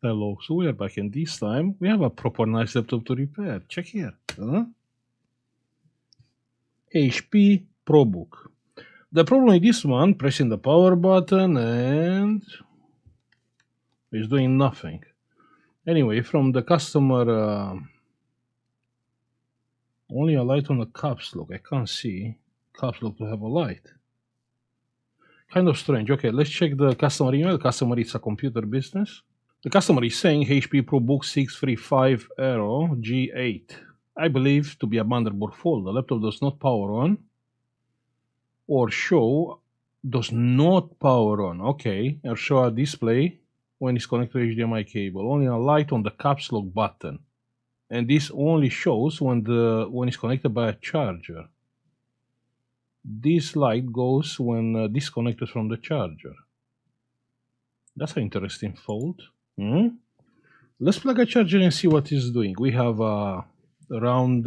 Hello, so we are back, and this time we have a proper nice laptop to repair. Check here. HP ProBook. The problem with this one, pressing the power button and it's doing nothing. Anyway, from the customer, only a light on the caps lock. I can't see caps lock to have a light. Kind of strange. Okay, let's check the customer email. Customer is a computer business. The customer is saying HP ProBook 635 Aero G8. I believe to be a motherboard fault. The laptop does not power on or show does not power on. Okay, or show a display when it's connected to HDMI cable. Only a light on the caps lock button, and this only shows when it's connected by a charger. This light goes when disconnected from the charger. That's an interesting fault. Let's plug a charger and see what it's doing. We have a round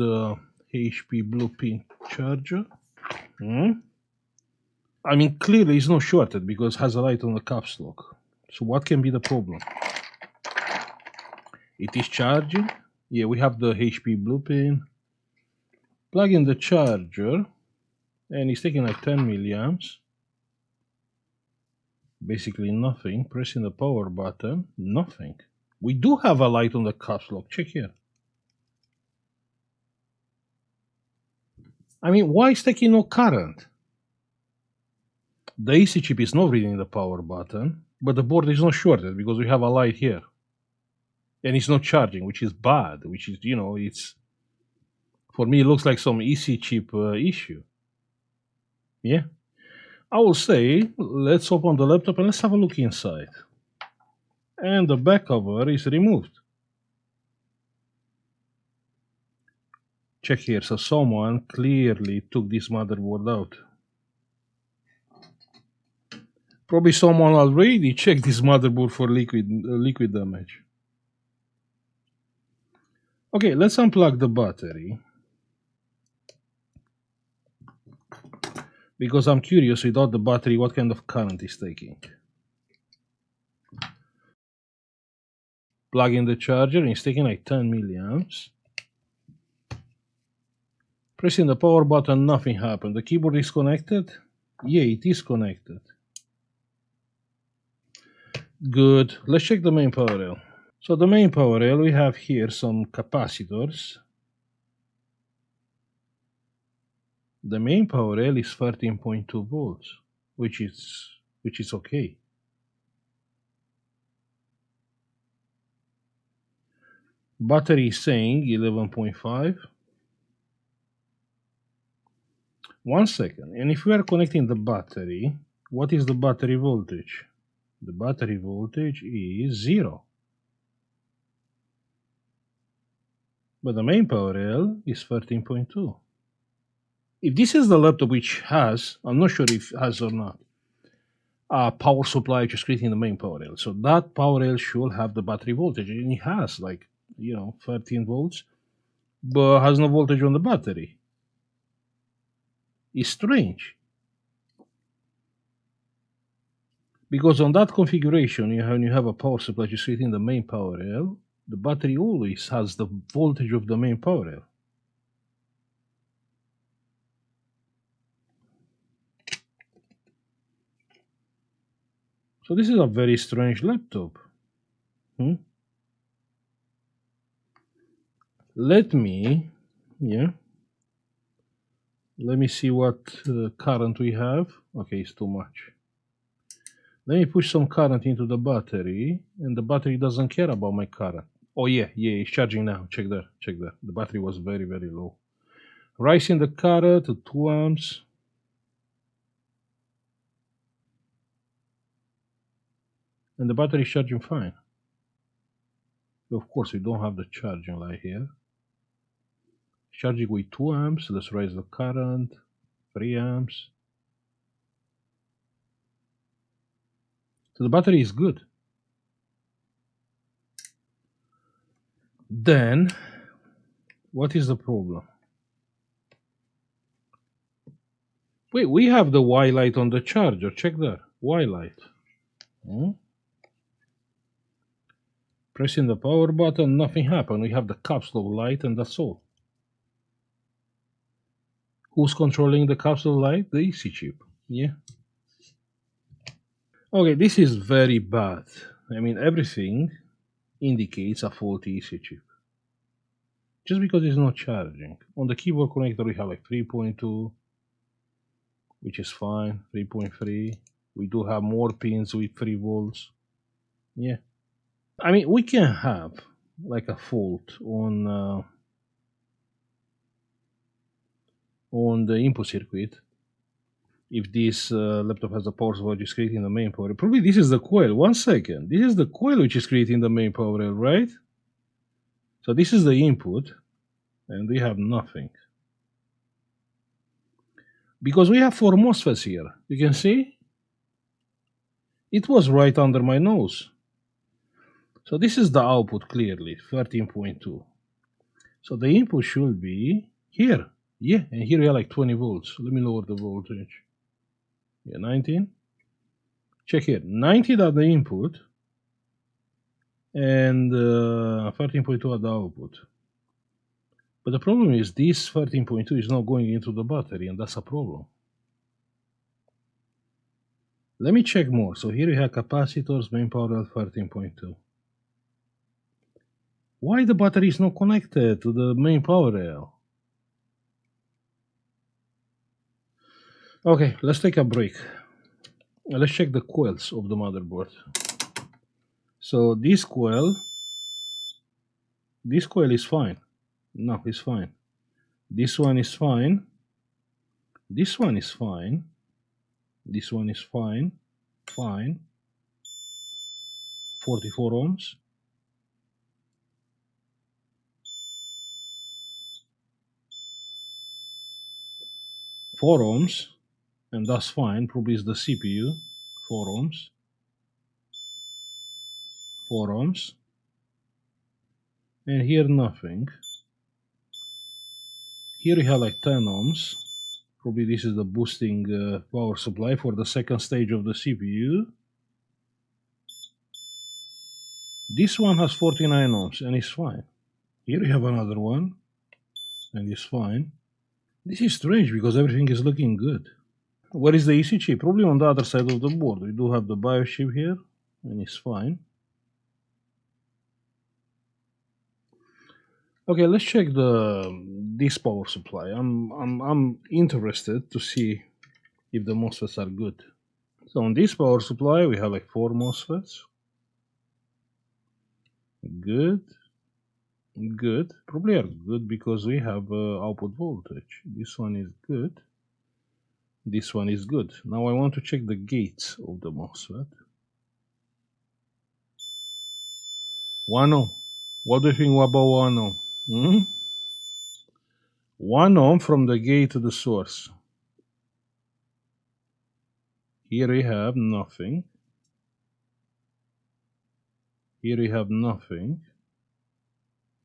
HP blue pin charger. I mean, clearly it's not shorted because it has a light on the caps lock. So what can be the problem? It is charging. Yeah, we have the HP blue pin. Plug in the charger, and it's taking like 10 milliamps. Basically nothing. Pressing the power button, nothing. We do have a light on the caps lock. Check here. I mean, why is taking no current? The AC chip is not reading the power button, but the board is not shorted because we have a light here. And it's not charging, which is bad, which is, it's, for me, it looks like some AC chip issue. Yeah. I will say, let's open the laptop and let's have a look inside. And the back cover is removed. Check here, so someone clearly took this motherboard out. Probably someone already checked this motherboard for liquid damage. Okay, let's unplug the battery. Because I'm curious, without the battery, what kind of current is taking. Plug in the charger, and it's taking like 10 milliamps. Pressing the power button, nothing happened. The keyboard is connected? Yeah, it is connected. Good. Let's check the main power rail. So the main power rail, we have here some capacitors. The main power rail is 13.2 volts, which is okay. Battery is saying 11.5. 1 second. And if we are connecting the battery, what is the battery voltage? The battery voltage is 0. But the main power rail is 13.2. If this is the laptop which has, I'm not sure if it has or not, a power supply which is creating the main power rail. So that power rail should have the battery voltage. And it has 13 volts, but has no voltage on the battery. It's strange. Because on that configuration, when you have a power supply which is creating the main power rail, the battery always has the voltage of the main power rail. So this is a very strange laptop. Let me see what current we have. Okay, it's too much. Let me push some current into the battery, and the battery doesn't care about my current. Oh yeah, it's charging now. Check there. The battery was very, very low. Rising the current to 2 amps. And the battery is charging fine. Of course, we don't have the charging light here. Charging with 2 amps. Let's raise the current. 3 amps. So the battery is good. Then, what is the problem? Wait, we have the Y light on the charger. Check there. Y light. Pressing the power button, nothing happened. We have the caps lock light and that's all. Who's controlling the caps lock light? The EC chip. Yeah. Okay, this is very bad. I mean, everything indicates a faulty EC chip. Just because it's not charging. On the keyboard connector, we have like 3.2, which is fine. 3.3. We do have more pins with 3 volts. Yeah. I mean, we can have like a fault on the input circuit if this laptop has a power supply which is creating the main power. Probably this is the coil. 1 second. This is the coil which is creating the main power rail, right? So this is the input, and we have nothing. Because we have 4 MOSFETs here. You can see? It was right under my nose. So this is the output clearly, 13.2. So the input should be here. Yeah, and here we have like 20 volts. Let me lower the voltage. Yeah, 19. Check here. 19 at the input and 13.2 at the output. But the problem is this 13.2 is not going into the battery, and that's a problem. Let me check more. So here we have capacitors, main power at 13.2. Why the battery is not connected to the main power rail? Okay, let's take a break. Let's check the coils of the motherboard. So this coil is fine. No, it's fine. This one is fine. This one is fine. This one is fine. Fine. 44 ohms. Four ohms, and that's fine. Probably is the CPU. 4 ohms. 4 ohms. And here nothing. Here we have like 10 ohms. Probably this is the boosting power supply for the second stage of the CPU. This one has 49 ohms and it's fine. Here we have another one and it's fine. This is strange because everything is looking good. Where is the EC chip? Probably on the other side of the board. We do have the BIOS chip here and it's fine. Okay, let's check this power supply. I'm interested to see if the MOSFETs are good. So on this power supply we have like 4 MOSFETs. Good. Good. Probably are good because we have output voltage. This one is good. This one is good. Now I want to check the gates of the MOSFET. 1 ohm. What do you think about 1 ohm? 1 ohm from the gate to the source. Here we have nothing. Here we have nothing.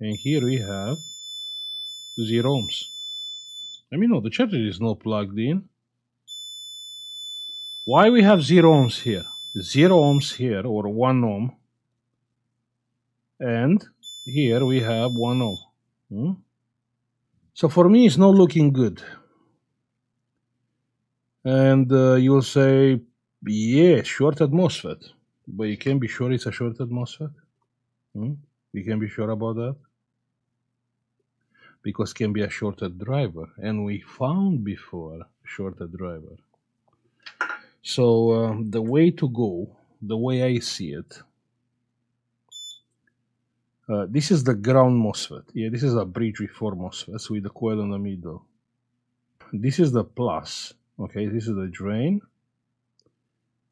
And here we have 0 ohms. Let me know, the charger is not plugged in. Why we have 0 ohms here? 0 ohms here, or 1 ohm. And here we have 1 ohm. So for me, it's not looking good. And you'll say, yeah, shorted MOSFET. But you can be sure it's a shorted MOSFET. You can be sure about that. Because it can be a shorted driver. And we found before shorted driver. So the way to go, the way I see it, this is the ground MOSFET. Yeah, this is a bridge with 4 MOSFETs with the coil in the middle. This is the plus. Okay, this is the drain.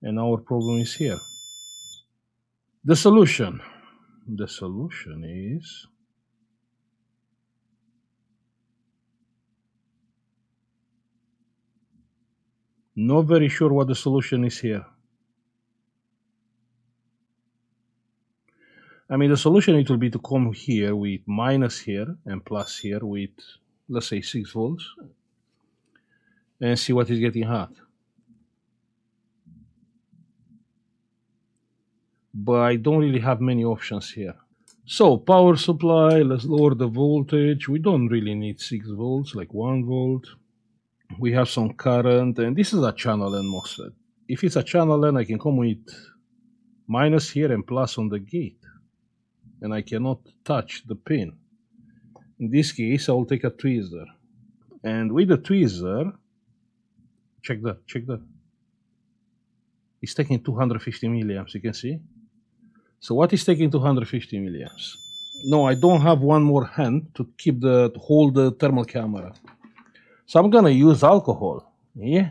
And our problem is here. The solution. The solution is not very sure what the solution is here. I mean, the solution it will be to come here with minus here and plus here with, let's say, 6 volts and see what is getting hot. But I don't really have many options here. So power supply, let's lower the voltage. We don't really need 6 volts, like 1 volt. We have some current, and this is a channel N MOSFET. If it's a channel N, I can come with minus here and plus on the gate, and I cannot touch the pin. In this case, I will take a tweezer, and with the tweezer, check that, it's taking 250 milliamps, you can see. So what is taking 250 milliamps? No, I don't have one more hand to hold the thermal camera. So I'm gonna use alcohol. Yeah.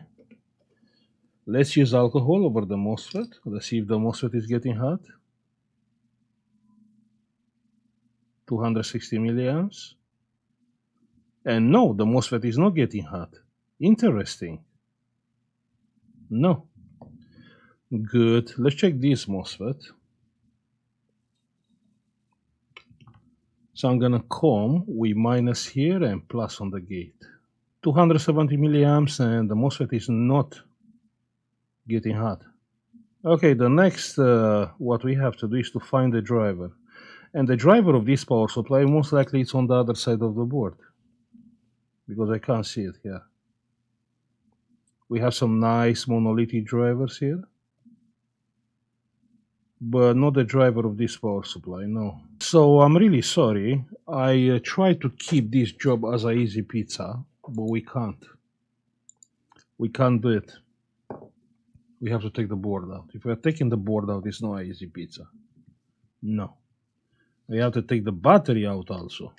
Let's use alcohol over the MOSFET. Let's see if the MOSFET is getting hot. 260 milliamps. And no, the MOSFET is not getting hot. Interesting. No. Good. Let's check this MOSFET. So I'm gonna come with minus here and plus on the gate. 270 milliamps, and the MOSFET is not getting hot. Okay, the next what we have to do is to find the driver. And the driver of this power supply, most likely it's on the other side of the board, because I can't see it here. We have some nice monolithic drivers here, but not the driver of this power supply, no. So I'm really sorry. I tried to keep this job as an easy pizza, but we can't. We can't do it. We have to take the board out. If we're taking the board out, it's not an easy pizza. No. We have to take the battery out also.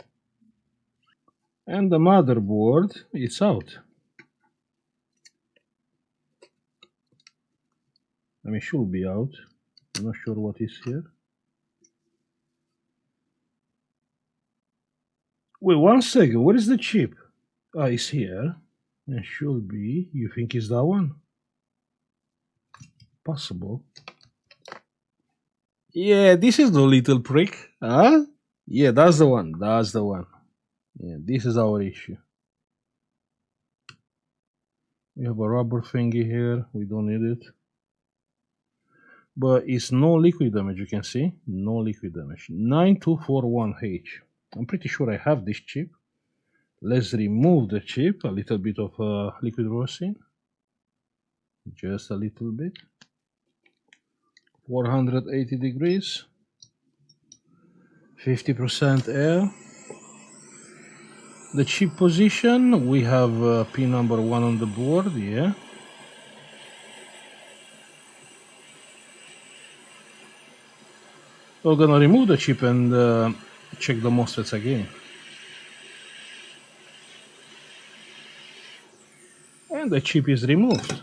And the motherboard, it's out. I mean, it should be out. I'm not sure what is here. Wait, 1 second. Where is the chip? Ah, it's here. It should be. You think it's that one? Possible. Yeah, this is the little prick. Huh? Yeah, that's the one. That's the one. Yeah, this is our issue. We have a rubber thingy here. We don't need it. But it's no liquid damage, you can see. No liquid damage. 9241H. I'm pretty sure I have this chip. Let's remove the chip. A little bit of liquid rosin. Just a little bit. 480 degrees. 50% air. The chip position, we have pin number 1 on the board, yeah. We're gonna remove the chip and check the MOSFETs again. And the chip is removed.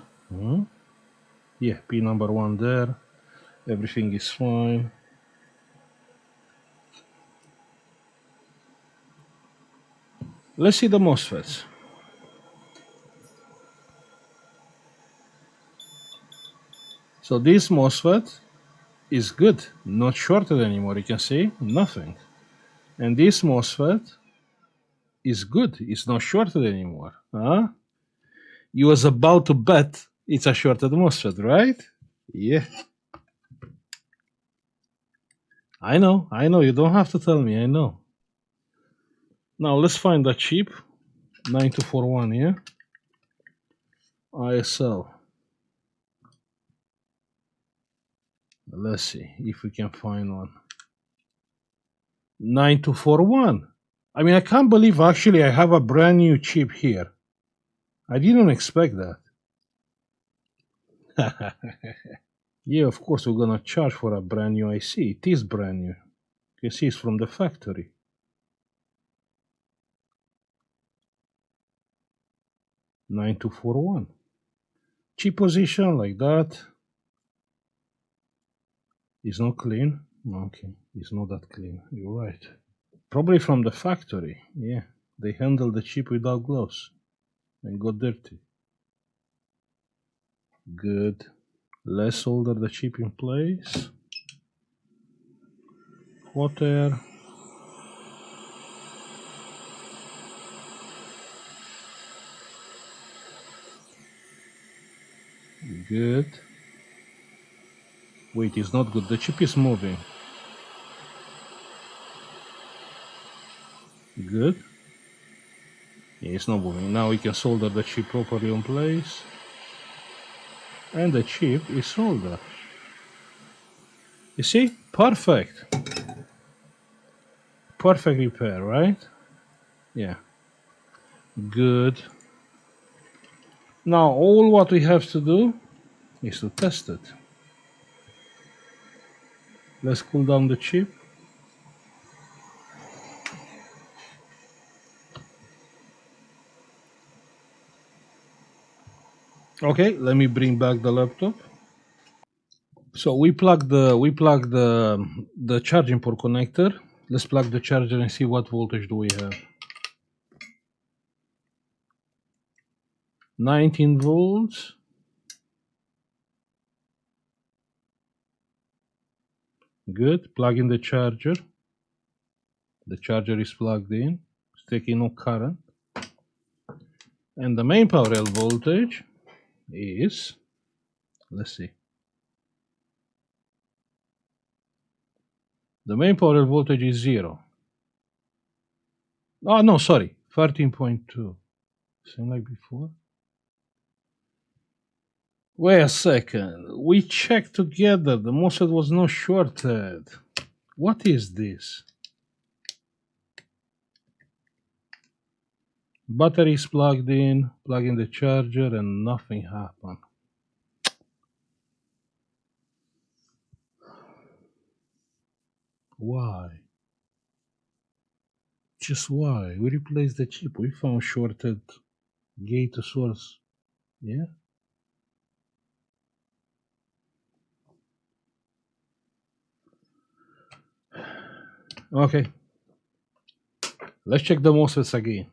Yeah, pin number 1 there. Everything is fine. Let's see the MOSFETs. So this MOSFET is good, not shorted anymore. You can see nothing. And this MOSFET is good, it's not shorted anymore. Huh? You was about to bet it's a shorted MOSFET, right? Yeah. I know, you don't have to tell me, I know. Now let's find the chip. 9241, yeah? ISL. Let's see if we can find one. 9241. I mean, I can't believe actually I have a brand new chip here. I didn't expect that. Yeah, of course we're gonna charge for a brand new IC. It is brand new. You can see it's from the factory. 9241. Chip position like that. It's not clean. Okay, it's not that clean. You're right. Probably from the factory. Yeah, they handled the chip without gloves and got dirty. Good. Let's solder the chip in place. Hot air. Good. Wait, it's not good. The chip is moving. Good. Yeah, it's not moving. Now we can solder the chip properly in place. And the chip is soldered. You see? Perfect. Perfect repair, right? Yeah. Good. Now all what we have to do is to test it. Let's cool down the chip. Okay, let me bring back the laptop. So we plug the charging port connector. Let's plug the charger and see what voltage do we have. 19 volts. Good. Plug in the charger. The charger is plugged in. It's taking no current. And the main power rail voltage is, let's see. The main power rail voltage is 0. Oh, no, sorry. 13.2. Same like before. Wait a second. We checked together. The MOSFET was not shorted. What is this? Battery is plugged in, plug in the charger, and nothing happened. Why? Just why? We replaced the chip. We found shorted gate to source. Yeah? Okay. Let's check the MOSFETs again.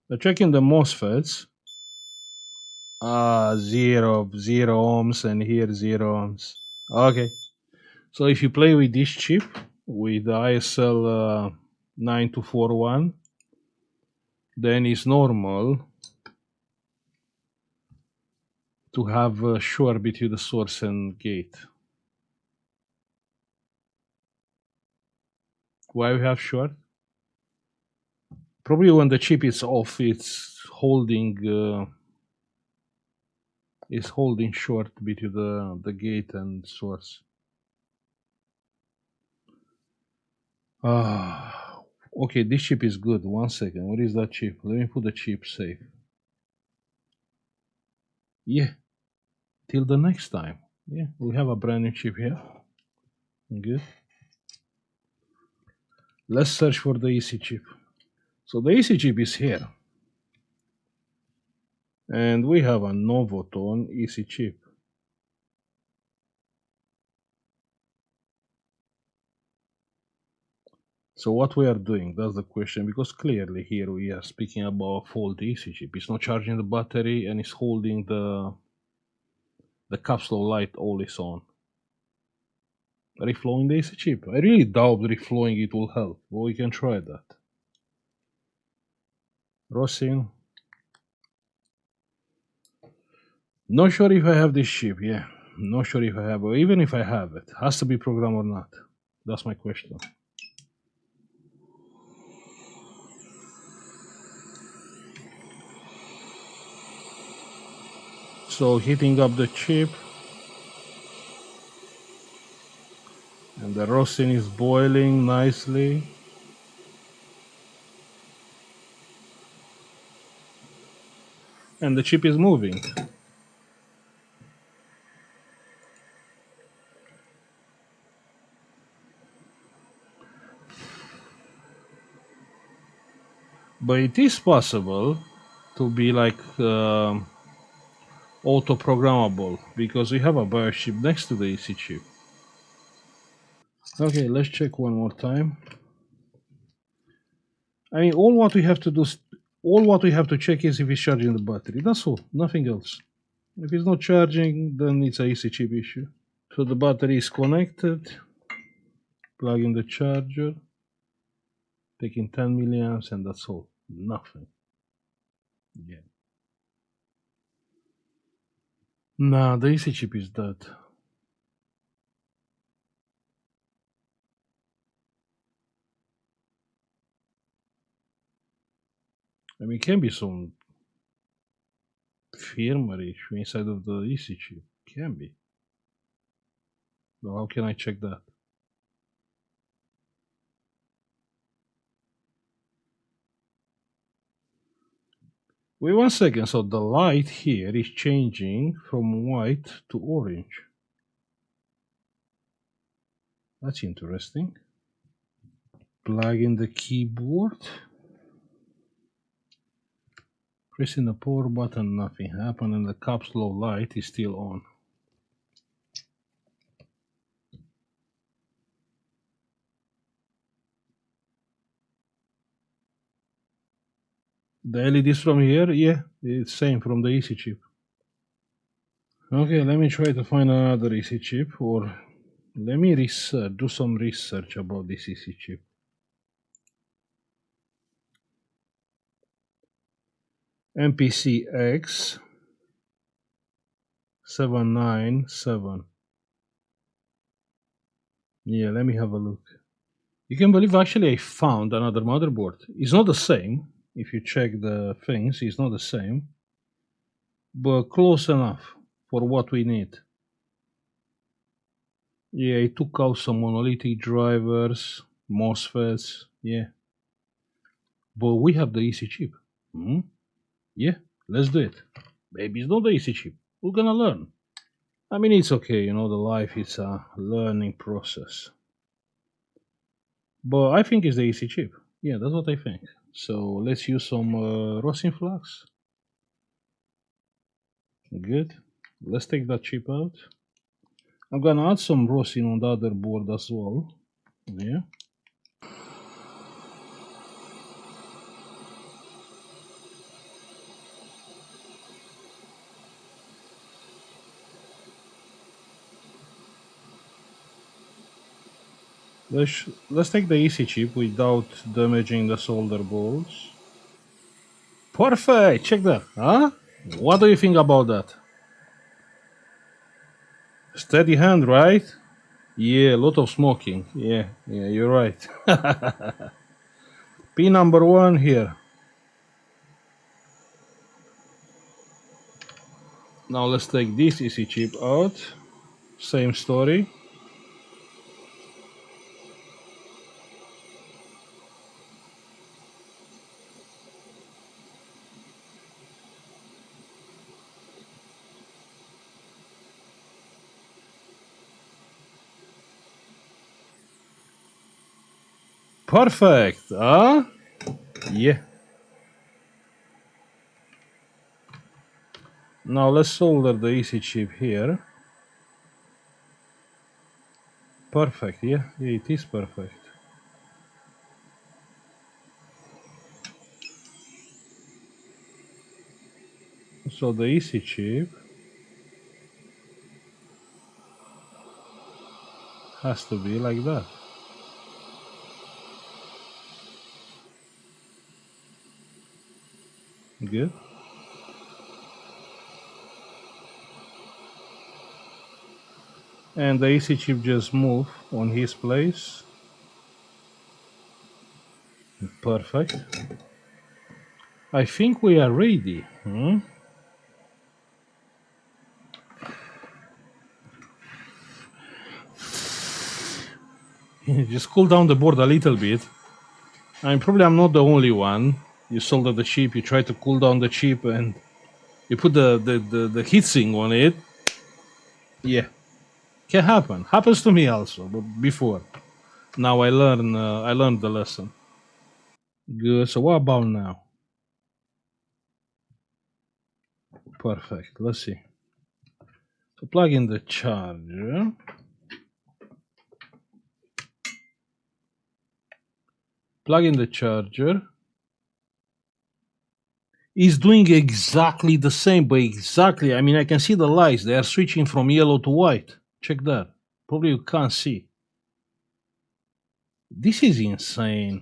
We're checking the MOSFETs. Zero ohms, and here 0 ohms. Okay. So if you play with this chip, with the ISL 9241, then it's normal to have a short between the source and gate. Why we have short? Probably when the chip is off, it's holding short between the gate and source. Okay, this chip is good. 1 second. What is that chip? Let me put the chip safe. Yeah. Till the next time. Yeah, we have a brand new chip here. Good. Let's search for the EC chip. So the EC chip is here. And we have a Novoton EC chip. So what we are doing, that's the question, because clearly here we are speaking about faulty EC chip. It's not charging the battery and it's holding the capsule light always on. Reflowing the AC chip. I really doubt reflowing it will help, but we can try that. Rosin. Not sure if I have this chip, yeah. Not sure if I have, or even if I have it. Has to be programmed or not. That's my question. So heating up the chip. And the rosin is boiling nicely. And the chip is moving. But it is possible to be like auto-programmable, because we have a BIOS chip next to the EC chip. Okay, let's check one more time. I mean, all what we have to check is if it's charging the battery. That's all, nothing else. If it's not charging, then it's a EC chip issue. So the battery is connected. Plug in the charger. Taking 10 milliamps, and that's all. Nothing. Yeah. Nah, the EC chip is dead. I mean, it can be some firmware issue inside of the EC chip. Can be. Well, how can I check that? Wait 1 second. So the light here is changing from white to orange. That's interesting. Plug in the keyboard. Pressing the power button, nothing happened, and the caps lock light is still on. The LEDs from here, yeah, it's same from the EC chip. Okay, let me try to find another EC chip, or let me do some research about this EC chip. MPCX 797. Yeah, let me have a look. You can believe actually I found another motherboard. It's not the same. If you check the things, it's not the same, but close enough for what we need. Yeah, I took out some monolithic drivers, MOSFETs, yeah. But we have the EC chip. Yeah, let's do it. Maybe it's not the EC chip. We're gonna learn. I mean, it's okay, you know, the life is a learning process. But I think it's the EC chip. Yeah, that's what I think. So let's use some rosin flux. Good. Let's take that chip out. I'm gonna add some rosin on the other board as well. Yeah. Let's take the EC chip without damaging the solder balls. Perfect! Check that. Huh? What do you think about that? Steady hand, right? Yeah, a lot of smoking. Yeah, you're right. Pin number 1 here. Now let's take this EC chip out. Same story. Perfect! Huh? Yeah. Now let's solder the EC chip here. Perfect, yeah, it is perfect. So the EC chip has to be like that. Good. And the EC chip just move on his place. Perfect. I think we are ready. Just cool down the board a little bit. I'm not the only one. You solder the chip, you try to cool down the chip, and you put the heatsink on it. Yeah, can happen. Happens to me also, but before. Now I learned the lesson. Good. So what about now? Perfect. Let's see. So plug in the charger. Plug in the charger. Is doing exactly the same, but exactly. I mean, I can see the lights. They are switching from yellow to white. Check that. Probably you can't see. This is insane.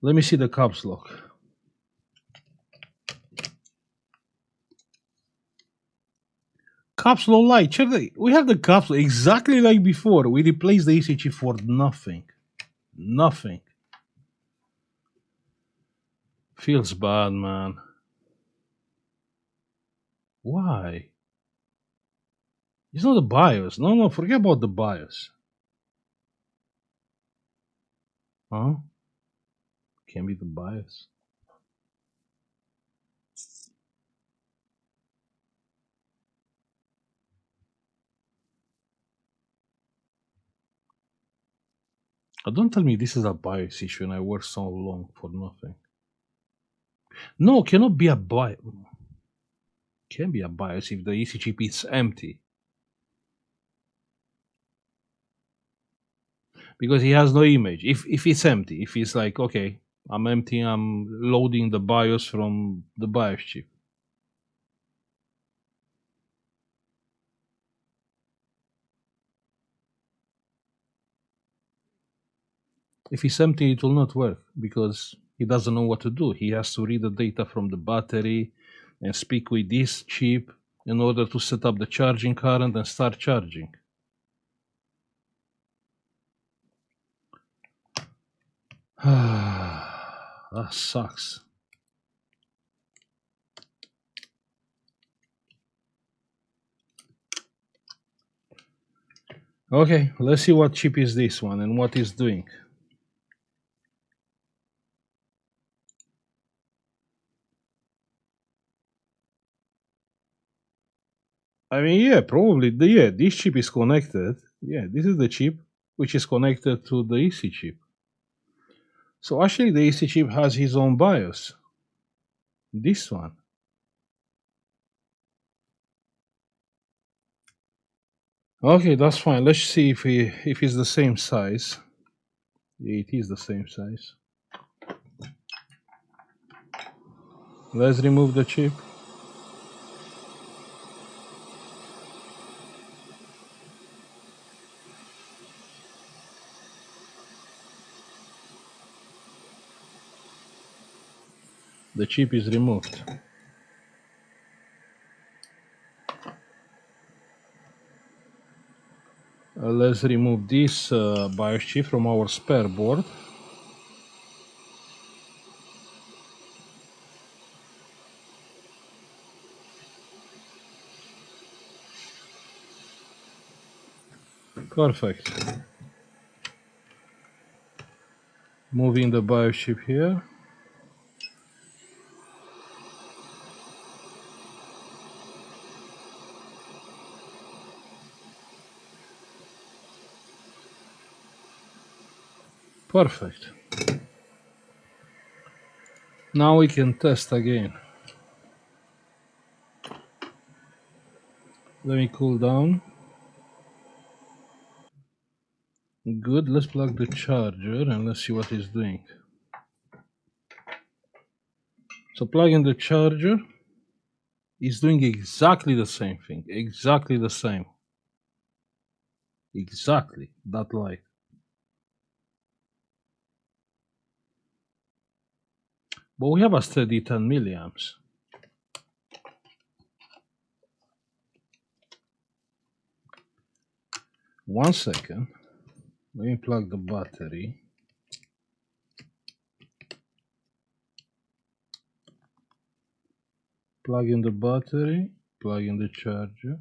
Let me see the caps lock. caps lock light. Check the. We have the caps exactly like before. We replaced the AC chip for nothing. Nothing. Feels bad, man. Why? It's not the BIOS. No, forget about the BIOS. Huh? Can't be the BIOS. Don't tell me this is a BIOS issue and I worked so long for nothing. No, cannot be a BIOS. Can be a BIOS if the EC chip is empty. Because he has no image. If it's empty, if it's like, okay, I'm empty, I'm loading the BIOS from the BIOS chip. If it's empty, it will not work because he doesn't know what to do. He has to read the data from the battery and speak with this chip in order to set up the charging current and start charging. That sucks. Okay, let's see what chip is this one and what it's doing. I mean, yeah, probably. Yeah, this chip is connected. Yeah, this is the chip which is connected to the EC chip. So actually, the EC chip has his own BIOS. This one. Okay, that's fine. Let's see if it's the same size. Yeah, it is the same size. Let's remove the chip. The chip is removed. Let's remove this BIOS chip from our spare board. Perfect. Moving the BIOS chip here. Perfect. Now we can test again. Let me cool down. Good, let's plug the charger and let's see what it's doing. So plugging the charger is doing exactly the same thing. Exactly the same. Exactly that light. But we have a steady 10 milliamps. One second. Let me plug the battery. Plug in the battery. Plug in the charger.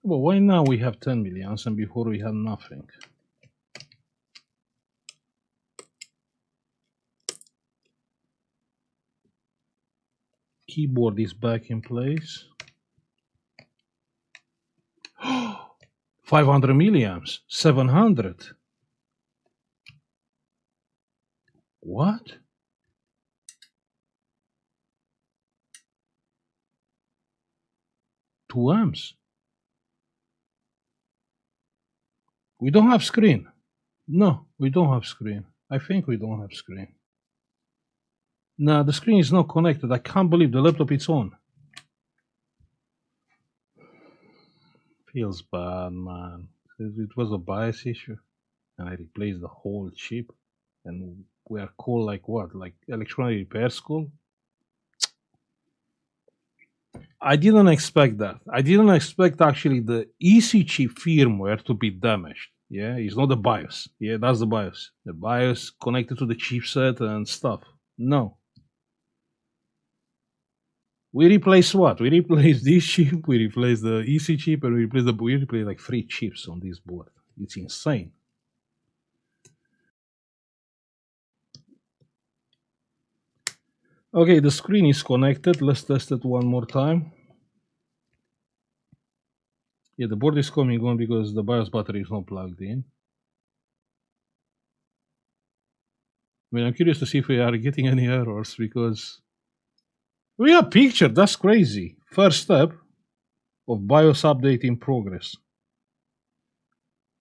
But why now we have 10 milliamps and before we had nothing? Keyboard is back in place. 500 milliamps. 700. What? Two amps. We don't have screen. No, we don't have screen. I think we don't have screen. No, the screen is not connected. I can't believe the laptop is on. Feels bad, man. It was a BIOS issue, and I replaced the whole chip. And we are called like what? Like electronic repair school? I didn't expect that. I didn't expect actually the EC chip firmware to be damaged. Yeah, it's not the BIOS. Yeah, that's the BIOS. The BIOS connected to the chipset and stuff. No. We replace what? We replace this chip, we replace the EC chip, and we replace like 3 chips on this board. It's insane. Okay, the screen is connected. Let's test it one more time. Yeah, the board is coming on because the BIOS battery is not plugged in. I mean, I'm curious to see if we are getting any errors because we have picture. That's crazy. First step of BIOS update in progress.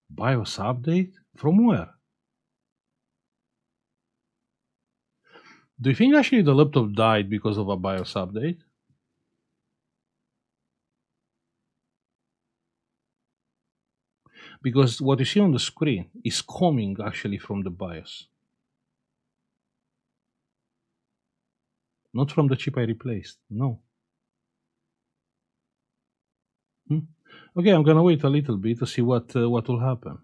BIOS update? From where? Do you think actually the laptop died because of a BIOS update? Because what you see on the screen is coming actually from the BIOS, not from the chip I replaced. No. Okay, I'm gonna wait a little bit to see what will happen.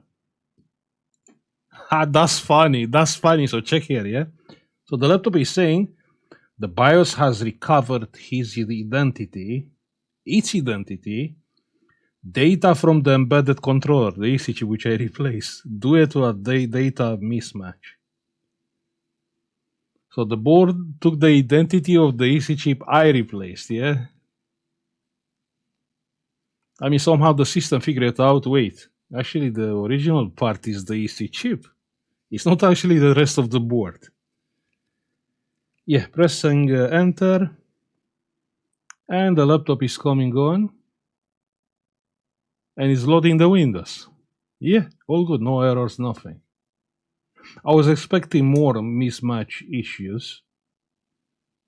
That's funny. That's funny. So check here, yeah. So the laptop is saying the BIOS has recovered its identity, data from the embedded controller, the EC chip which I replaced, due to a data mismatch. So the board took the identity of the EC chip I replaced, yeah? I mean, somehow the system figured out, wait, actually the original part is the EC chip. It's not actually the rest of the board. Yeah, pressing enter, and the laptop is coming on, and it's loading the windows. Yeah, all good, no errors, nothing. I was expecting more mismatch issues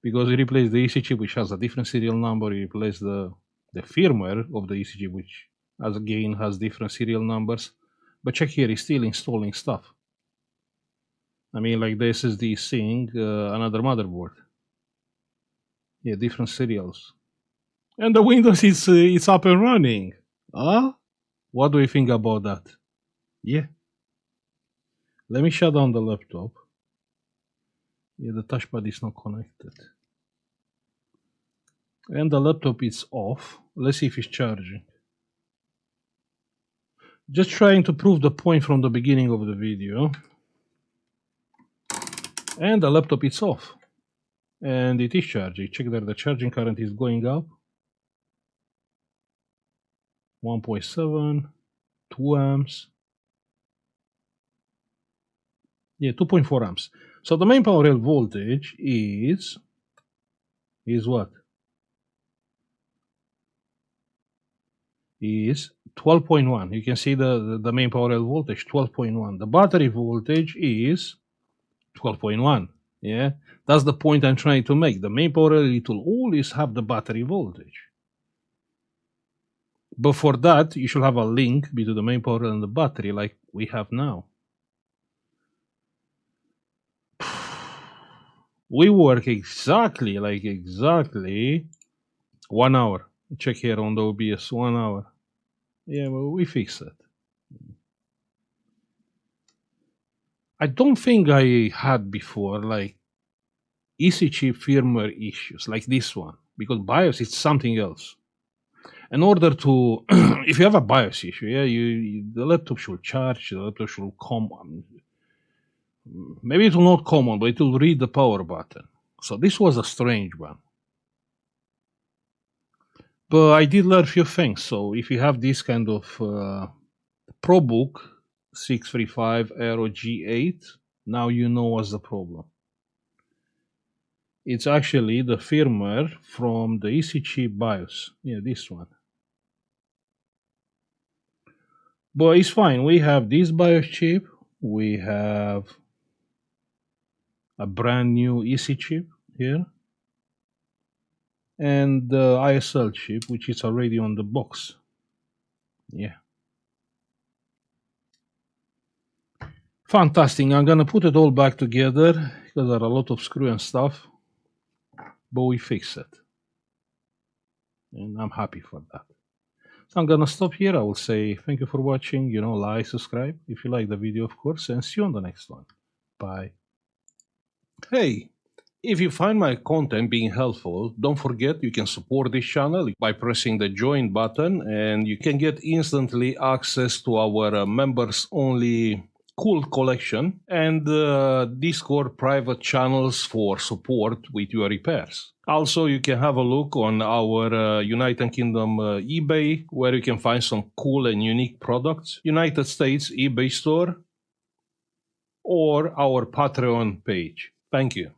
because we replaced the EC chip, which has a different serial number. We replaced the firmware of the EC chip, which again has different serial numbers. But check here, it's still installing stuff. I mean, like the SSD is seeing another motherboard. Yeah, different serials. And the Windows is it's up and running. Huh? What do you think about that? Yeah. Let me shut down the laptop. Yeah, the touchpad is not connected. And the laptop is off. Let's see if it's charging. Just trying to prove the point from the beginning of the video. And the laptop is off. And it is charging. Check that the charging current is going up. 1.7, 2 amps. Yeah, 2.4 amps. So the main power rail voltage is what? Is 12.1. You can see the main power rail voltage, 12.1. The battery voltage is 12.1. Yeah, that's the point I'm trying to make. The main power rail, it will always have the battery voltage. But for that, you should have a link between the main power rail and the battery like we have now. We work exactly 1 hour. Check here on the OBS, 1 hour. Yeah, well, we fix it. I don't think I had before like EC chip firmware issues like this one, because BIOS is something else. In order to, if you have a BIOS issue, yeah, the laptop should charge, the laptop should come on. Maybe it will not come on, but it will read the power button. So this was a strange one. But I did learn a few things. So if you have this kind of probook 635 Aero G8, now you know what's the problem. It's actually the firmware from the EC chip BIOS. Yeah, this one. But it's fine. We have this BIOS chip. We have a brand new EC chip here. And the ISL chip, which is already on the box. Yeah. Fantastic. I'm gonna put it all back together because there are a lot of screw and stuff. But we fix it. and I'm happy for that. So I'm gonna stop here. I will say thank you for watching. Like, subscribe if you like the video, of course, and see you on the next one. Bye. Hey, if you find my content being helpful, don't forget you can support this channel by pressing the join button, and you can get instantly access to our members only cool collection and Discord private channels for support with your repairs. Also, you can have a look on our United Kingdom eBay, where you can find some cool and unique products, United States eBay store, or our Patreon page. Thank you.